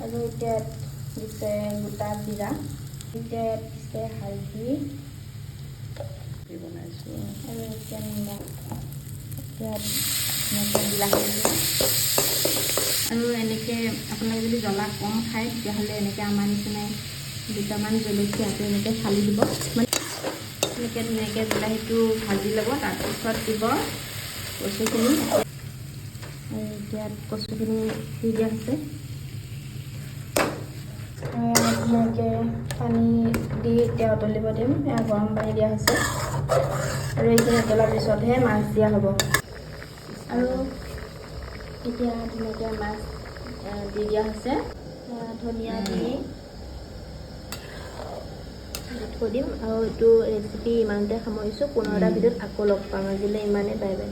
আৰু এতিয়া দিছে গোটা জিৰা, এতিয়া দিছে হালধি বনাইছোঁ আৰু এতিয়া নিমখ, এতিয়া বিলাহী দিওঁ। আৰু এনেকৈ আপোনালোকে যদি জ্বলা কম খায় তেতিয়াহ'লে এনেকৈ আমাৰ নিচিনাই দুটামান জলকীয়াটো এনেকৈ ফালি দিব, মানে এনেকৈ ধুনীয়াকৈ বিলাহীটো ভাজি ল'ব। তাৰপিছত দিব কচুখিনি, আৰু এতিয়া কচুখিনি দি দিয়া হৈছে। ধুনীয়াকৈ পানী দি এতিয়া উতলিব দিম। গৰম পানী দিয়া হৈছে আৰু এইখিনি উতলাৰ পিছতহে মাছ দিয়া হ'ব। আৰু এতিয়া ধুনীয়াকৈ মাছ দি দিয়া হৈছে। ধনিয়া দি থৈ দিম। আৰু এইটো ৰেচিপি ইমানতে সামৰিছোঁ। পুনৰ এটা ভিডিঅ'ত আকৌ লগ পাম। আজিলৈ ইমানেই, বাই বাই।